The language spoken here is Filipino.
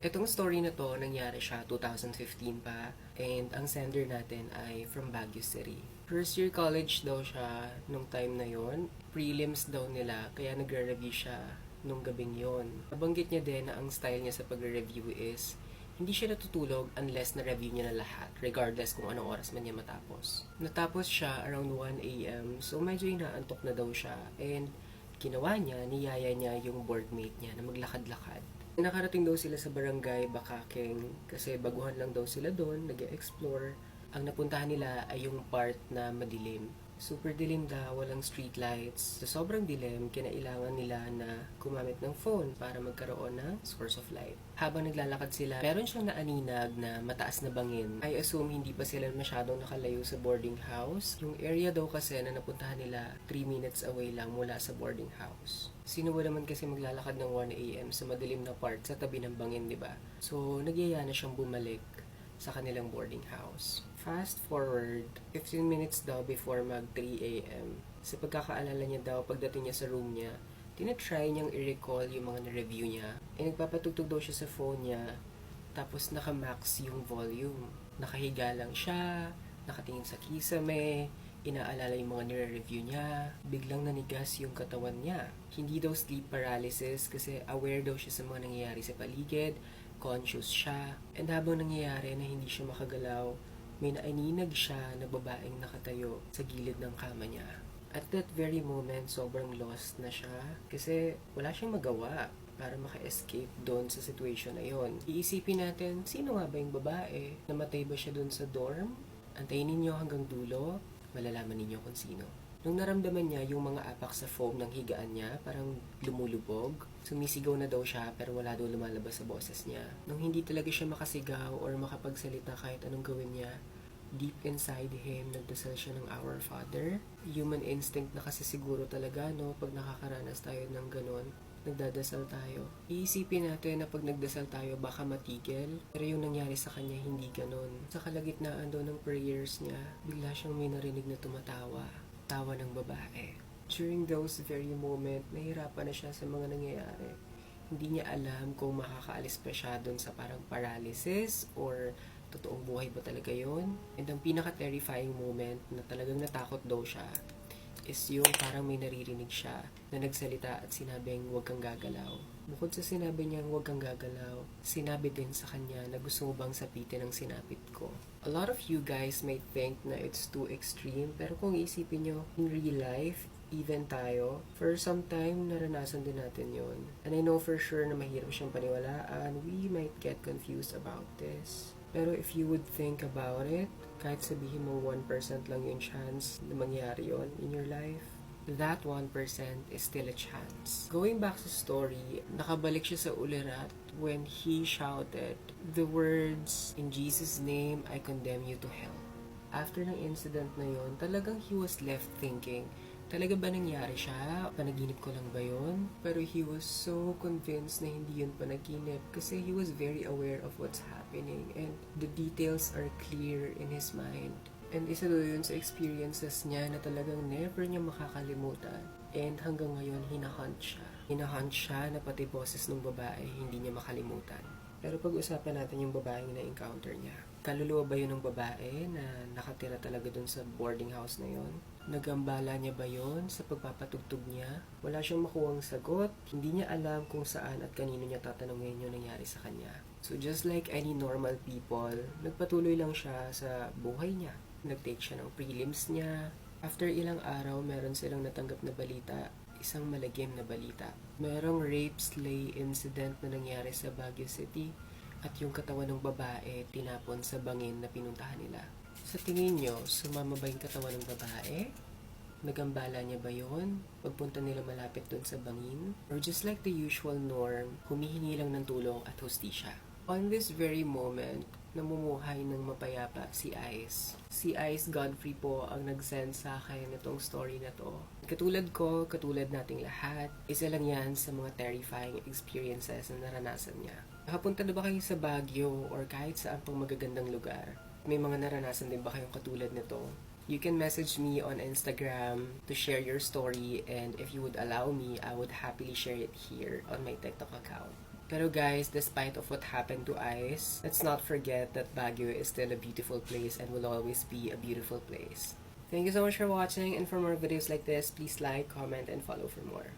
Itong story na to, nangyari siya 2015 pa, and ang sender natin ay from Baguio City. First year college daw siya nung time na yon. Prelims daw nila, kaya nagre-review siya nung gabing yon. Nabanggit niya din na ang style niya sa pagre-review is hindi siya natutulog unless na-review niya na lahat, regardless kung anong oras man niya matapos. Natapos siya around 1 a.m. So medyo inaantok na daw siya, and ginawa niya, niyaya niya yung boardmate niya na maglakad-lakad. Nakarating daw sila sa barangay Bakaking kasi baguhan lang daw sila doon, nag-explore. Ang napuntahan nila ay yung part na madilim. Super dilim daw, walang street lights. Sa sobrang dilim, kinailangan nila na gumamit ng phone para magkaroon ng source of light. Habang naglalakad sila, meron siyang naaninag na mataas na bangin. I assume hindi pa sila masyadong nakalayo sa boarding house. Yung area daw kasi na napuntahan nila 3 minutes away lang mula sa boarding house. Sino ba naman kasi maglalakad ng 1 a.m. sa madilim na part sa tabi ng bangin, di ba? So, nagyaya na siyang bumalik sa kanilang boarding house. Fast forward, 15 minutes daw before mag 3 a.m. Sa pagkakaalala niya daw, pagdating niya sa room niya, tinatry niyang i-recall yung mga na-review niya. E nagpapatugtog daw siya sa phone niya, tapos naka-max yung volume. Nakahiga lang siya, nakatingin sa kisame, inaalala yung mga nire-review niya, biglang nanigas yung katawan niya. Hindi daw sleep paralysis kasi aware daw siya sa mga nangyayari sa paligid, conscious siya, and habang nangyayari na hindi siya makagalaw, may naaninag siya na babaeng nakatayo sa gilid ng kama niya. At that very moment, sobrang lost na siya kasi wala siyang magawa para maka-escape doon sa situation na yon. Iisipin natin, sino nga ba yung babae? Namatay ba siya doon sa dorm? Antayin ninyo hanggang dulo, malalaman ninyo kung sino. Nung naramdaman niya yung mga apak sa foam ng higaan niya, parang lumulubog, sumisigaw na daw siya pero wala daw lumalabas sa boses niya. Nung hindi talaga siya makasigaw or makapagsalita kahit anong gawin niya, deep inside him, nagdasal siya ng Our Father. Human instinct na kasi siguro talaga, no? Pag nakakaranas tayo ng ganon, nagdadasal tayo. Iisipin natin na pag nagdasal tayo, baka matigil. Pero yung nangyari sa kanya, hindi ganon. Sa kalagitnaan doon ng prayers niya, bigla siyang may narinig na tumatawa. Tawa ng babae. During those very moment, nahirapan na siya sa mga nangyayari. Hindi niya alam kung makakaalis pa siya doon sa parang paralysis or totoong buhay ba talaga yon. And ang pinaka-terrifying moment na talagang natakot daw siya is yung parang may naririnig siya na nagsalita at sinabing huwag kang gagalaw. Bukod sa sinabi niyang huwag kang gagalaw, sinabi din sa kanya na gusto mo bang sapitin ang sinapit ko. A lot of you guys may think na it's too extreme, pero kung isipin nyo, in real life, even tayo, for some time, naranasan din natin yon. And I know for sure na mahirap siyang paniwalaan, we might get confused about this. Pero if you would think about it, kahit sabihin mo 1% lang yung chance na mangyari yon in your life, that 1% is still a chance. Going back sa story, nakabalik siya sa ulirat when he shouted the words, "In Jesus' name, I condemn you to hell." After ng incident na yon, talagang he was left thinking, talaga ba nangyari siya? Panaginip ko lang ba yun? Pero he was so convinced na hindi yun panaginip kasi he was very aware of what's happening and the details are clear in his mind. And isa doon yun sa experiences niya na talagang never niya makakalimutan. And hanggang ngayon, hinahunt siya. Hinahunt siya na pati boses ng babae hindi niya makalimutan. Pero pag-usapan natin yung babaeng na-encounter niya. Kaluluwa ba yun ng babae na nakatira talaga dun sa boarding house na yun? Nagambala niya ba yun sa pagpapatugtog niya? Wala siyang makuhang sagot. Hindi niya alam kung saan at kanino niya tatanungin yung nangyari sa kanya. So just like any normal people, nagpatuloy lang siya sa buhay niya. Nag-take siya ng prelims niya. After ilang araw, meron silang natanggap na balita, isang malagim na balita. Merong rape slay incident na nangyari sa Baguio City at yung katawan ng babae tinapon sa bangin na pinuntahan nila. Sa tingin nyo, sumama ba yung katawan ng babae? Nagambala niya ba yun? Pagpunta nila malapit dun sa bangin? Or just like the usual norm, humihingi lang ng tulong at hustisya? On this very moment, namumuhay ng mapayapa si Ice. Si Ice Godfrey po ang nag-send sa akin itong story na to. Katulad ko, katulad nating lahat, isa lang yan sa mga terrifying experiences na naranasan niya. Nakapunta na ba kayo sa Baguio or kahit saan pang magagandang lugar? May mga naranasan din ba kayong katulad nito? You can message me on Instagram to share your story, and if you would allow me, I would happily share it here on my TikTok account. Pero guys, despite of what happened to ICE, let's not forget that Baguio is still a beautiful place and will always be a beautiful place. Thank you so much for watching, and for more videos like this, please like, comment, and follow for more.